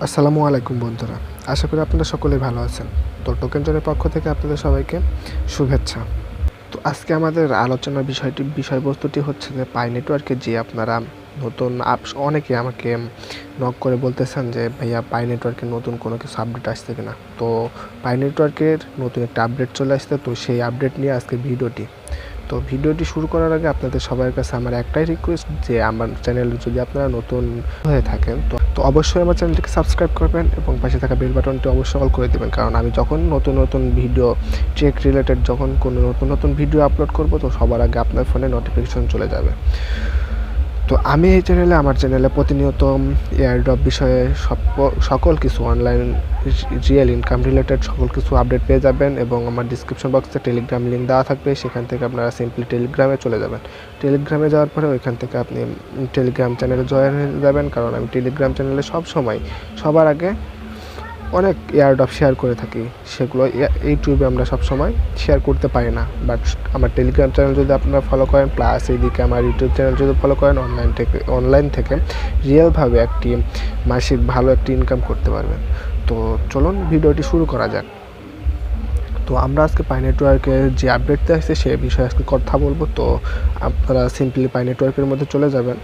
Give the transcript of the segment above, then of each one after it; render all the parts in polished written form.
আসসালামু আলাইকুম বন্ধুরা, আশা করি আপনারা সকলেই ভালো আছেন। তো টোকেন জোনের পক্ষ থেকে আপনাদের সবাইকে শুভেচ্ছা। তো আজকে আমাদের আলোচনার বিষয়বস্তুটি হচ্ছে যে পাই নেটওয়ার্কে যে আপনারা নতুন আপস অনেকে আমাকে নক করে বলতেছেন যে ভাইয়া পাই নেটওয়ার্কের নতুন কোনো কিছু আপডেট আসছে কিনা। তো পাই নেটওয়ার্কের নতুন একটা আপডেট চলে আসছে, তো সেই আপডেট নিয়ে আজকে ভিডিওটি। তো ভিডিওটি শুরু করার আগে আপনাদের সবার কাছে আমার একটাই রিকোয়েস্ট যে আমার চ্যানেলে যদি আপনারা নতুন হয়ে থাকেন তো অবশ্যই আমার চ্যানেলটিকে সাবস্ক্রাইব করবেন এবং পাশে থাকা বেল বাটনটি অবশ্যই অল করে দেবেন, কারণ আমি যখন নতুন ভিডিও টেক রিলেটেড যখন কোনো নতুন ভিডিও আপলোড করব তো সবার আগে আপনার ফোনে নোটিফিকেশন চলে যাবে। তো আমি এই আমার চ্যানেলে প্রতিনিয়ত এয়ারড্রপ বিষয়ে সকল কিছু অনলাইন রিয়েল ইনকাম রিলেটেড সকল কিছু আপডেট পেয়ে যাবেন এবং আমার ডিসক্রিপশন বক্সে টেলিগ্রাম লিঙ্ক দেওয়া থাকবে, সেখান থেকে আপনারা সিম্পলি টেলিগ্রামে চলে যাবেন। টেলিগ্রামে যাওয়ার পরে ওইখান থেকে আপনি টেলিগ্রাম চ্যানেলে জয়েন হয়ে যাবেন, কারণ আমি টেলিগ্রাম চ্যানেলে সবার আগে অনেক এয়ারড্রপ শেয়ার করে থাকি, সেগুলো ইউটিউবে আমরা সবসময় শেয়ার করতে পারি না। বাট আমার টেলিগ্রাম চ্যানেল যদি আপনারা ফলো করেন, প্লাস এইদিকে আমার ইউটিউব চ্যানেল যদি ফলো করেন, অনলাইন থেকে রিয়েলভাবে একটি মাসিক ভালো একটি ইনকাম করতে পারবেন। তো চলুন ভিডিওটি শুরু করা যাক। তো আমরা আজকে পাই নেটওয়ার্কের যে আপডেটটা আসছে সে বিষয়ে আজকে কথা বলবো। তো আপনারা সিম্পলি পাই নেটওয়ার্কের মধ্যে চলে যাবেন।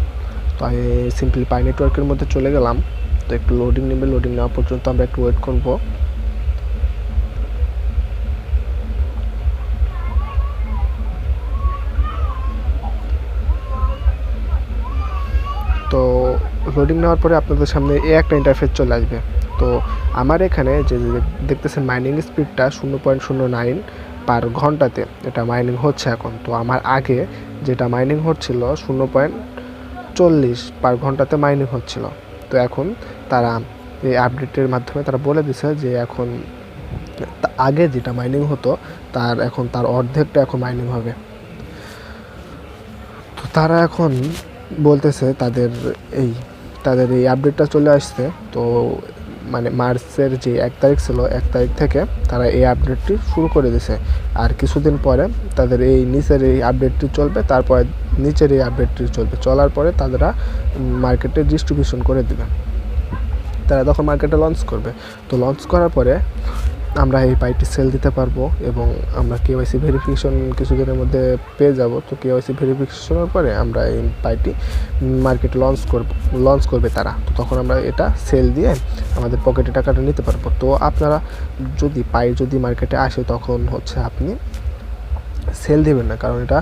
তো আমি সিম্পলি পাই নেটওয়ার্কের মধ্যে চলে গেলাম। তো একটু লোডিং নেবে, লোডিং নেওয়া পর্যন্ত আমরা একটু ওয়েট করব। তো লোডিং নেওয়ার পরে আপনাদের সামনে একটা ইন্টারফেস চলে আসবে। তো আমার এখানে যে দেখতেছেন মাইনিং স্পিডটা 0.09 পার ঘন্টাতে এটা মাইনিং হচ্ছে এখন। তো আমার আগে যেটা মাইনিং হচ্ছিল 0.40 পার ঘন্টাতে মাইনিং হচ্ছিল। তো এখন তারা এই আপডেটের মাধ্যমে তারা বলে দিছে যে এখন আগে যেটা মাইনিং হতো তার অর্ধেকটা এখন মাইনিং হবে। তো তারা এখন বলতেছে তাদের এই আপডেটটা চলে আসছে। তো মানে মার্চের যে 1 তারিখ ছিল, 1 তারিখ থেকে তারা এই আপডেটটি শুরু করে দিয়েছে। আর কিছুদিন পরে তাদের এই নিচের এই আপডেটটি চলবে, তারপরে নিচের এই আপডেটটি চলবে, চলার পরে তারা মার্কেটে ডিস্ট্রিবিউশন করে দেবে। তারা তখন মার্কেটে লঞ্চ করবে। তো লঞ্চ করার পরে আমরা এই পাইটি সেল দিতে পারবো এবং আমরা কেওয়াইসি ভেরিফিকেশন কিছুদিনের মধ্যে পেয়ে যাব। তো কেওয়াইসি ভেরিফিকেশনের পরে আমরা এই পাইটি মার্কেটে লঞ্চ করবে তারা। তো তখন আমরা এটা সেল দিয়ে আমাদের পকেটে টাকাটা নিতে পারবো। তো আপনারা যদি মার্কেটে আসে তখন হচ্ছে আপনি সেল দেবেন না, কারণ এটা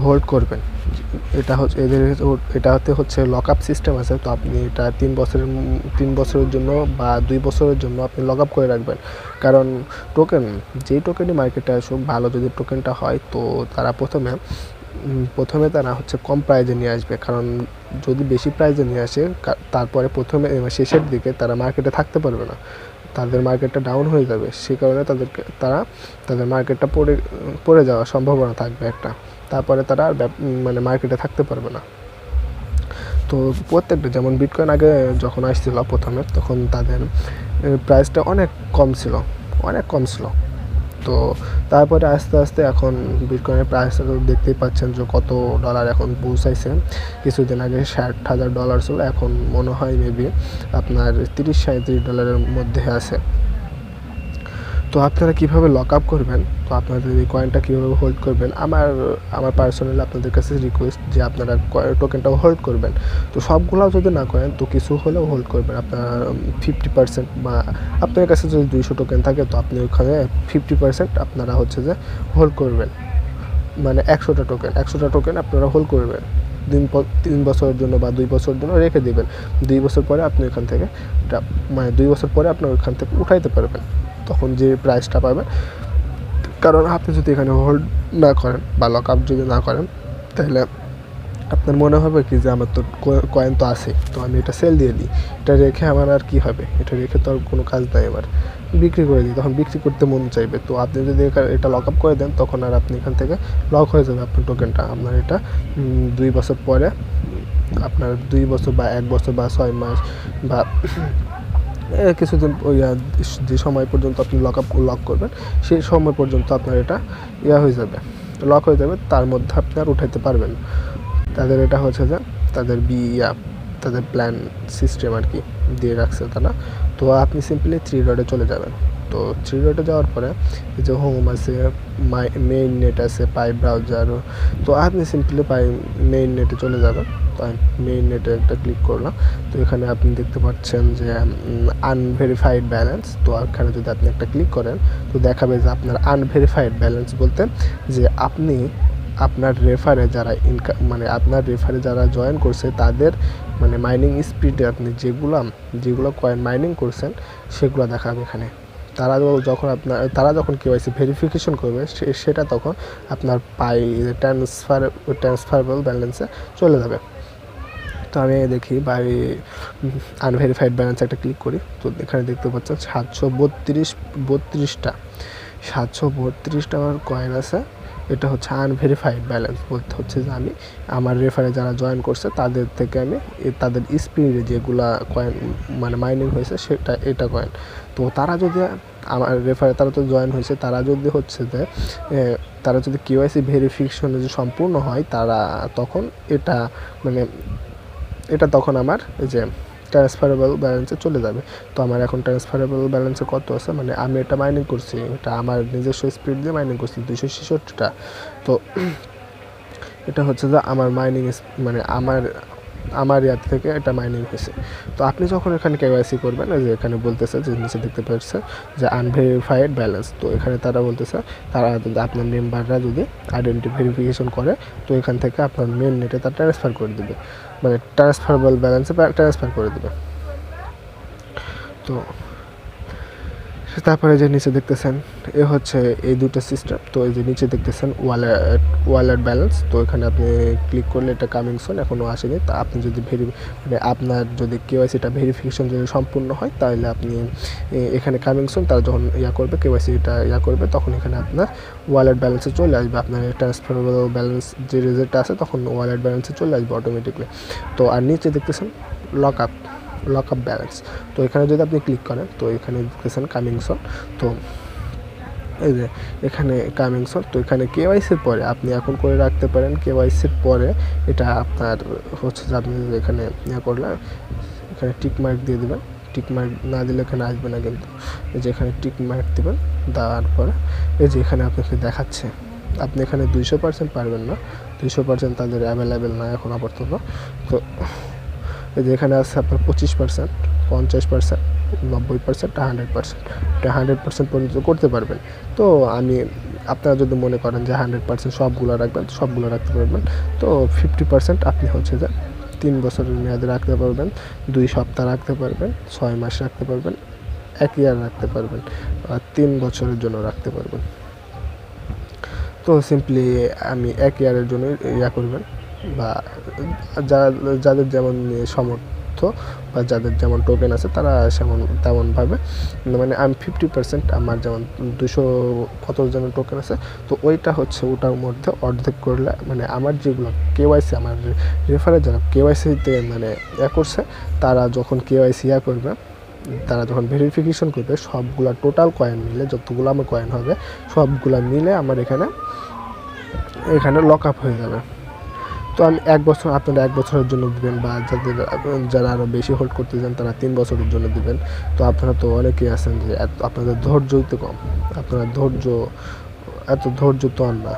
হোল্ড করবেন। এটাতে হচ্ছে লক আপ সিস্টেম আছে। তো আপনি এটা 3 বছরের জন্য বা 2 বছরের জন্য আপনি লক আপ করে রাখবেন, কারণ যেই টোকেনই মার্কেটে আসুক, ভালো যদি টোকেনটা হয় তো তারা প্রথমে তারা হচ্ছে কম প্রাইজে নিয়ে আসবে, কারণ যদি বেশি প্রাইজে নিয়ে আসে তারপরে শেষের দিকে তারা মার্কেটে থাকতে পারবে না, তাদের মার্কেটটা ডাউন হয়ে যাবে। সেই কারণে তাদের মার্কেটটা পড়ে যাওয়ার সম্ভাবনা থাকবে একটা, তারপরে তারা আর মার্কেটে থাকতে পারবে না। তো প্রত্যেকটা যেমন বিটকয়েন আগে যখন আসছিল প্রথমে, তখন তাদের প্রাইসটা অনেক কম ছিল। তো তারপরে আস্তে আস্তে এখন বিটকয়েনের প্রাইসটা তো দেখতেই পাচ্ছেন যে কত ডলার এখন পৌঁছাইছে। কিছুদিন আগে $60,000 ছিল, এখন মনে হয় মেবি আপনার $30-37 মধ্যে আছে। তো আপনারা কীভাবে লক আপ করবেন, তো আপনাদের এই কয়েনটা কীভাবে হোল্ড করবেন, আমার পার্সোনালি আপনাদের কাছে রিকোয়েস্ট যে আপনারা টোকেনটাও হোল্ড করবেন। তো সবগুলোও যদি না করেন তো কিছু হলেও হোল্ড করবেন। আপনার 50% বা আপনার কাছে যদি 200 টোকেন থাকে তো আপনি ওখানে 50% আপনারা হচ্ছে যে হোল্ড করবেন, মানে 100টা টোকেন আপনারা হোল্ড করবেন। 3 বছরের জন্য বা 2 বছরের জন্য রেখে দেবেন। 2 বছর পরে আপনি ওখান থেকে 2 বছর পরে আপনার ওখান থেকে উঠাইতে পারবেন, তখন যে প্রাইসটা পাবেন। কারণ আপনি যদি এখানে হোল্ড না করেন বা লক আপ যদি না করেন, তাহলে আপনার মনে হবে কি যে আমার তো কয়েন তো আছে, তো আমি এটা সেল দিয়ে দিই, এটা রেখে আমার আর কী হবে, এটা রেখে তো আর কোনো কাজ নাই, আমার বিক্রি করে দিই, তখন বিক্রি করতে মন চাইবে। তো আপনি যদি এটা লক আপ করে দেন তখন আর আপনি এখান থেকে লক হয়ে যাবে আপনার টোকেনটা। আপনার এটা 2 বছর পরে, আপনার 2 বছর বা 1 বছর বা 6 মাস বা কিছুদিন যে সময় পর্যন্ত আপনি লক করবেন সেই সময় পর্যন্ত আপনার এটা হয়ে যাবে, লক হয়ে যাবে, তার মধ্যে আপনি আর উঠাইতে পারবেন। তাদের এটা হচ্ছে যে তাদের তাদের প্ল্যান সিস্টেম আর কি দিয়ে রাখছে তারা। তো আপনি সিম্পলি 3 ডটে চলে যাবেন। তো 3 ডটে যাওয়ার পরে এই যে হোম আছে, মেইন নেট আছে, পাই ব্রাউজার। তো আপনি সিম্পলি মেইন নেটে চলে যাবেন। তো আমি মেইন নেটে একটা ক্লিক করলাম। তো এখানে আপনি দেখতে পাচ্ছেন যে আনভেরিফাইড ব্যালেন্স। তো এখানে যদি আপনি একটা ক্লিক করেন তো দেখাবে যে আপনার আনভেরিফাইড ব্যালেন্স বলতে যে আপনি আপনার রেফারে যারা মানে আপনার রেফারে যারা জয়েন করছে তাদের মানে মাইনিং স্পিডে আপনি যেগুলো কয়েন মাইনিং করছেন সেগুলো দেখাবে এখানে। তারা যখন কেওয়াইসি ভেরিফিকেশন করবে সেটা তখন আপনার ট্রান্সফারেবল ব্যালেন্সে চলে যাবে। তো আমি দেখি বাই আনভেরিফাইড ব্যালেন্স একটা ক্লিক করি। তো এখানে দেখতে পাচ্ছেন 732টা আমার কয়েন আছে। এটা হচ্ছে আনভেরিফাইড ব্যালেন্স, বলতে হচ্ছে যে আমি আমার রেফারে যারা জয়েন করছে তাদের থেকে আমি তাদের স্পিডে যেগুলা কয়েন মানে মাইনিং হয়েছে এটা কয়েন। তো তারা যদি আমার রেফারে তারা তো জয়েন হয়েছে, তারা যদি কেওয়াইসি ভেরিফিকেশন যদি সম্পূর্ণ হয় তারা তখন এটা তখন আমার এই যে ট্রান্সফারেবল ব্যালেন্সে চলে যাবে। তো আমার এখন ট্রান্সফারেবল ব্যালেন্সে কত আছে, মানে আমি এটা মাইনিং করছি, এটা আমার নিজস্ব স্পিড দিয়ে মাইনিং করছি 266টা। তো এটা হচ্ছে যে আমার মাইনিং মানে আমার ইয়ার থেকে এটা মাইনিং হয়েছে। তো আপনি যখন এখানে কেওয়াইসি করবেন, যে এখানে বলতেছে যে নিচে দেখতে পাচ্ছে যে আনভেরিফাইড ব্যালেন্স। তো এখানে তারা বলতেছে আপনার মেম্বাররা যদি আইডেন্টি ভেরিফিকেশন করে তো এখান থেকে আপনার মেন নেটে তারা ট্রান্সফার করে দেবে, মানে ট্রান্সফারেবল ব্যালেন্সে ট্রান্সফার করে দেবে। তো তারপরে যে নিচে দেখতেছেন এ হচ্ছে এই দুটো সিস্টেম। তো এই যে নিচে দেখতেছেন ওয়ালেট ব্যালেন্স। তো এখানে আপনি ক্লিক করলে এটা কামিং সুন, এখনও আসেনি। তা আপনি যদি মানে আপনার যদি কেওয়াইসিটা ভেরিফিকেশন যদি সম্পূর্ণ হয় তাহলে আপনি এখানে কামিং সুন, তারা যখন কেওয়াইসিটা করবে তখন এখানে আপনার ওয়ালেট ব্যালেন্সে চলে আসবে, আপনার ট্রান্সফারেবল ব্যালেন্স যে রেজাল্টটা আছে তখন ওয়ালেট ব্যালেন্সে চলে আসবে অটোমেটিকলি। তো আর নিচে দেখতেছেন লক আপ ব্যালেন্স। তো এখানে যদি আপনি ক্লিক করেন তো এখানে দেখতেছেন কামিং সুন। তো এই যে এখানে কামিং সুন। তো এখানে কেওয়াইসির পরে আপনি এখন করে রাখতে পারেন, কেওয়াইসির পরে এটা আপনার হচ্ছে যে আপনি এখানে করলে এখানে টিক মার্ক দিয়ে দেবেন। টিক মার্ক না দিলে এখানে আসবে না, কিন্তু এই যে এখানে টিক মার্ক দেবেন, দেওয়ার পরে এই যে এখানে আপনাকে দেখাচ্ছে আপনি এখানে 200% পারবেন না, 200% তাদের অ্যাভেলেবেল না এখন আপাতত। তো এই যে এখানে আছে আপনার 25%, 50%, 90%, 100%। এটা 100% পর্যন্ত করতে পারবেন। তো আপনারা যদি মনে করেন যে 100% সবগুলো রাখবেন, সবগুলো রাখতে পারবেন। তো 50% আপনি হচ্ছে যে 3 বছরের মেয়াদে রাখতে পারবেন, 2 সপ্তাহ রাখতে পারবেন, 6 মাস রাখতে পারবেন, 1 ইয়ার রাখতে পারবেন, আর 3 বছরের জন্য রাখতে পারবেন। তো সিম্পলি আমি 1 ইয়ারের জন্য করবেন, বা যাদের যেমন সমর্থ বা যাদের যেমন টোকেন আছে তারা তেমনভাবে, মানে আমি 50% আমার যেমন 200 কত জনের টোকেন আছে, তো ওটার মধ্যে অর্ধেক করলে মানে আমার যেগুলো কেওয়াইসি, আমার রেফারে যারা কেওয়াইসিতে মানে করছে তারা যখন কেওয়াইসি করবে, তারা যখন ভেরিফিকেশন করবে সবগুলা টোটাল কয়েন মিলে যতগুলো আমার কয়েন হবে সবগুলা মিলে আমার এখানে লক আপ হয়ে যাবে। তো আমি 1 বছর, আপনারা 1 বছরের জন্য দেবেন, বা যারা আরও বেশি হোল্ড করতে চান তারা 3 বছরের জন্য দেবেন। তো আপনারা তো অনেকেই আছেন যে আপনাদের ধৈর্যই তো কম, আপনারা এত ধৈর্য তো আর না।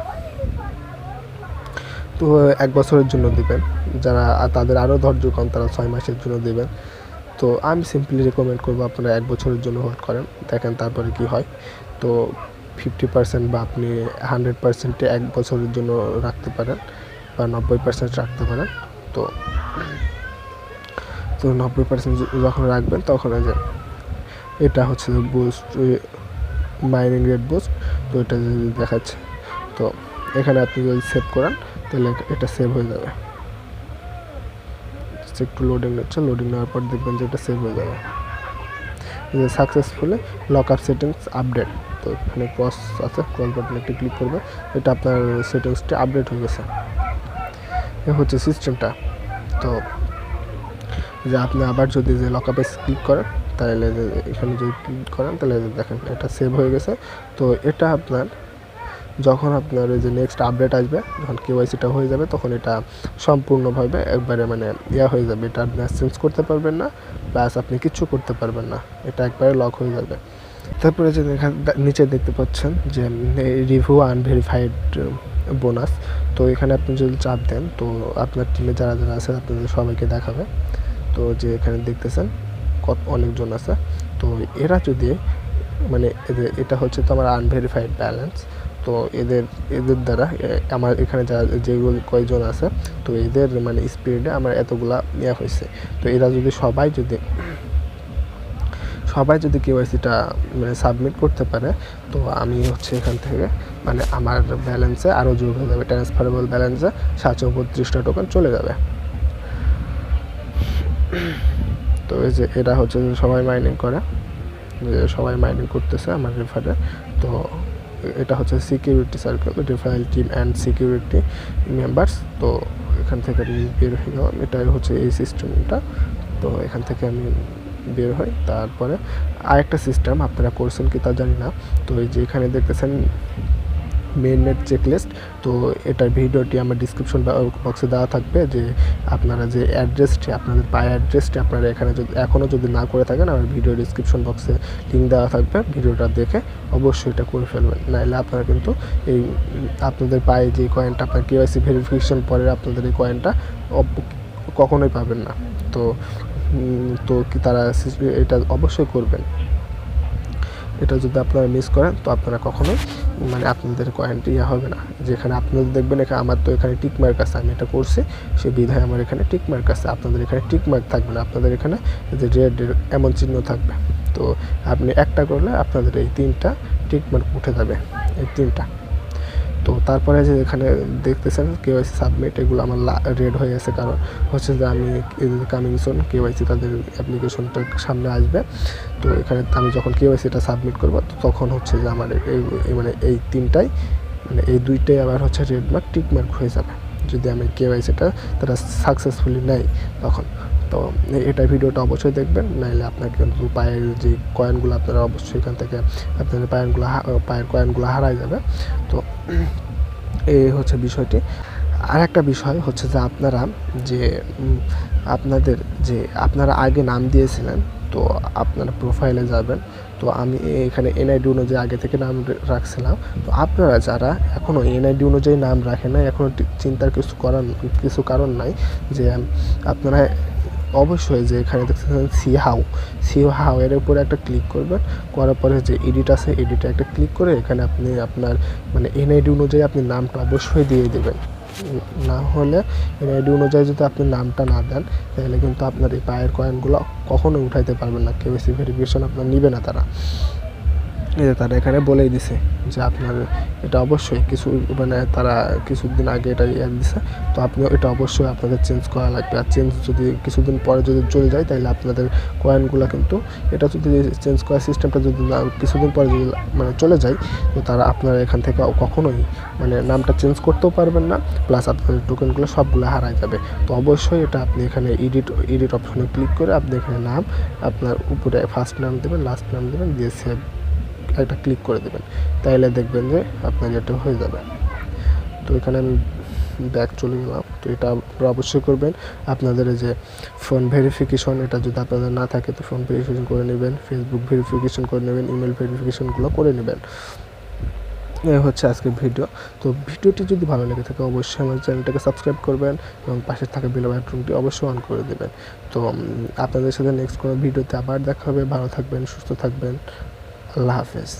তো 1 বছরের জন্য দেবেন, যারা তাদের আরও ধৈর্য কম তারা 6 মাসের জন্য দেবেন। তো আমি সিম্পলি রেকমেন্ড করবো আপনারা 1 বছরের জন্য হোল্ড করেন, দেখেন তারপরে কি হয়। তো 50% বা আপনি 100%-এ 1 বছরের জন্য রাখতে পারেন, বা 90% রাখতে পারেন। তো 90% যখন রাখবেন তখন এটা হচ্ছে বুস্ট, মাইনিং রেট বুস্ট। তো এটা যদি দেখাচ্ছে, তো এখানে আপনি যদি সেভ করেন তাহলে এটা সেভ হয়ে যাবে। একটু লোডিং নিচ্ছে, লোডিং নেওয়ার পর দেখবেন যে এটা সেভ হয়ে যাবে। Successfully lock up settings update. তো এখানে ক্রস আছে, ক্রস বাটনে একটু ক্লিক করবে, এটা আপনার সেটিংসটি আপডেট হয়ে গেছে। এ হচ্ছে সিস্টেমটা। তো যে আপনি আবার যদি যে লক আপে ক্লিক করেন তাহলে এখানে যদি ক্লিক করেন তাহলে দেখেন এটা সেভ হয়ে গেছে। তো এটা আপনার যখন আপনার ওই যে নেক্সট আপডেট আসবে, যখন কেওয়াইসিটা হয়ে যাবে, তখন এটা সম্পূর্ণভাবে একবারে মানে হয়ে যাবে, এটা আপনি চেঞ্জ করতে পারবেন না, প্লাস আপনি কিচ্ছু করতে পারবেন না, এটা একবারে লক হয়ে যাবে। তারপরে যে নিচে দেখতে পাচ্ছেন যে রিভিউ আনভেরিফাইড বোনাস, তো এখানে আপনি যদি চাপ দেন তো আপনার টিমে যারা যারা আছে আপনাদের সবাইকে দেখাবে। তো যে এখানে দেখতেছেন অনেকজন আছে, তো এরা যদি মানে এটা হচ্ছে তো আমার আনভেরিফাইড ব্যালেন্স, তো এদের দ্বারা আমার এখানে যেগুলো কয়জন আছে, তো এদের মানে স্পিডে আমার এতগুলা হয়েছে। তো এরা যদি সবাই যদি কেওয়াইসিটা মানে সাবমিট করতে পারে, তো আমি হচ্ছে এখান থেকে মানে আমার ব্যালেন্সে আরও যোগ হয়ে যাবে, ট্রান্সফারেবল ব্যালেন্সে 732টা টোকেন চলে যাবে। তো এই যে এরা হচ্ছে সবাই মাইনিং করে, যে সবাই মাইনিং করতেছে আমার রেফারে। তো এটা হচ্ছে security circle, referral team and security members. তো এখান থেকে আমি বের হয়ে গেলাম, এটাই হচ্ছে এই সিস্টেমটা। তো এখান থেকে আমি বের হয়। তারপরে আরেকটা সিস্টেম আপনারা করছেন কি তা জানি না, তো এই যে এখানে দেখতেছেন মেইননেট চেকলিস্ট, তো এটার ভিডিওটি আমার ডিসক্রিপশন বক্সে দেওয়া থাকবে, যে আপনারা যে অ্যাড্রেসটি আপনাদের পায় অ্যাড্রেসটি আপনারা এখানে যদি এখনও যদি না করে থাকেন, আমার ভিডিও ডিসক্রিপশন বক্সে লিঙ্ক দেওয়া থাকবে, ভিডিওটা দেখে অবশ্যই এটা করে ফেলবেন, নাহলে আপনারা কিন্তু এই আপনাদের পায়ে যে কয়েনটা আপনার কেওয়াইসি ভেরিফিকেশন পরে আপনাদের এই কয়েনটা কখনোই পাবেন না। তো কি তারা এটা অবশ্যই করবেন, এটা যদি আপনারা মিস করেন তো আপনারা কখনোই মানে আপনাদের কয়েনটি হবে না। যেখানে আপনাদের দেখবেন এখানে আমার তো এখানে টিক মার্ক আছে, আমি এটা করছি সে বিধায় আমার এখানে টিক মার্ক আছে, আপনাদের এখানে টিক মার্ক থাকবে না, আপনাদের এখানে যে রেড এমন চিহ্ন থাকবে। তো আপনি একটা করলে আপনাদের এই 3টা টিক মার্ক উঠে যাবে, এই 3টা। তো তারপরে যে এখানে দেখতেছেন কেওয়াইসি সাবমিট, এগুলো আমার রেড হয়ে আছে, কারণ হচ্ছে যে আমি কামিং সুন কেওয়াইসি তাদের অ্যাপ্লিকেশনটার সামনে আসবে। তো এখানে আমি যখন কেওয়াইসিটা সাবমিট করবো তখন হচ্ছে যে আমার মানে এই 3টাই মানে এই 2টাই আবার হচ্ছে রেড মার্ক টিক মার্ক হয়ে যাবে, যদি আমি কেওয়াইসিটা তারা সাকসেসফুলি নেয় তখন। তো এটা ভিডিওটা অবশ্যই দেখবেন, নাহলে আপনার কিন্তু পায়ের যে কয়েনগুলো আপনারা অবশ্যই এখান থেকে আপনাদের পায়ের কয়েনগুলো হারাই যাবে। তো এই হচ্ছে বিষয়টি। আর একটা বিষয় হচ্ছে যে আপনারা যে আপনারা আগে নাম দিয়েছিলেন, তো আপনারা প্রোফাইলে যাবেন, তো আমি এখানে এনআইডি অনুযায়ী আগে থেকে নাম রাখছিলাম। তো আপনারা যারা এখনও এনআইডি অনুযায়ী নাম রাখেন না, এখনও চিন্তার কিছু কারণ নাই, যে আপনারা অবশ্যই যে এখানে দেখতেছেন সি হাউ এর উপরে একটা ক্লিক করবেন, করার পরে যে এডিট আছে এডিটে একটা ক্লিক করে এখানে আপনি আপনার মানে এনআইডি অনুযায়ী আপনি নামটা অবশ্যই দিয়ে দেবেন। না হলে এনআইডি অনুযায়ী যদি আপনি নামটা না দেন, তাহলে কিন্তু আপনার এই পায়ের কয়েনগুলো কখনোই উঠাইতে পারবেন না, কেওয়াইসি ভেরিফিকেশন আপনার নিবে না তারা। এই যে তারা এখানে বলেই দিছে যে আপনার এটা অবশ্যই মানে তারা কিছুদিন আগে এটা দিছে, তো আপনিও এটা অবশ্যই আপনাদের চেঞ্জ করা লাগবে। আর চেঞ্জ যদি কিছুদিন পরে যদি চলে যায়, তাহলে আপনাদের কয়েনগুলো কিন্তু এটা যদি চেঞ্জ করার সিস্টেমটা যদি কিছুদিন পরে যদি মানে চলে যায়, তো তারা আপনারা এখান থেকে কখনোই মানে নামটা চেঞ্জ করতেও পারবেন না, প্লাস আপনাদের টোকেনগুলো সবগুলো হারাই যাবে। তো অবশ্যই এটা আপনি এখানে এডিট অপশনে ক্লিক করে আপনি এখানে নাম আপনার উপরে ফার্স্ট নাম দেবেন, লাস্ট নাম দেবেন, দিয়ে সেভ একটা ক্লিক করে দেবেন, তাহলে দেখবেন যে আপনার এটা হয়ে যাবে। তো এখানে আমি ব্যাক চলে গেলাম। তো এটা আপনারা অবশ্যই করবেন। আপনাদের যে ফোন ভেরিফিকেশন, এটা যদি আপনাদের না থাকে তো ফোন ভেরিফিকেশন করে নেবেন, ফেসবুক ভেরিফিকেশন করে নেবেন, ইমেল ভেরিফিকেশনগুলো করে নেবেন। এই হচ্ছে আজকের ভিডিও। তো ভিডিওটি যদি ভালো লেগে থাকে অবশ্যই আমার চ্যানেলটাকে সাবস্ক্রাইব করবেন এবং পাশে থাকা বেল বাটনটি অবশ্যই অন করে দেবেন। তো আপনাদের সাথে নেক্সট কোনো ভিডিওতে আবার দেখা হবে। ভালো থাকবেন, সুস্থ থাকবেন, আল্লাহ হাফেজ।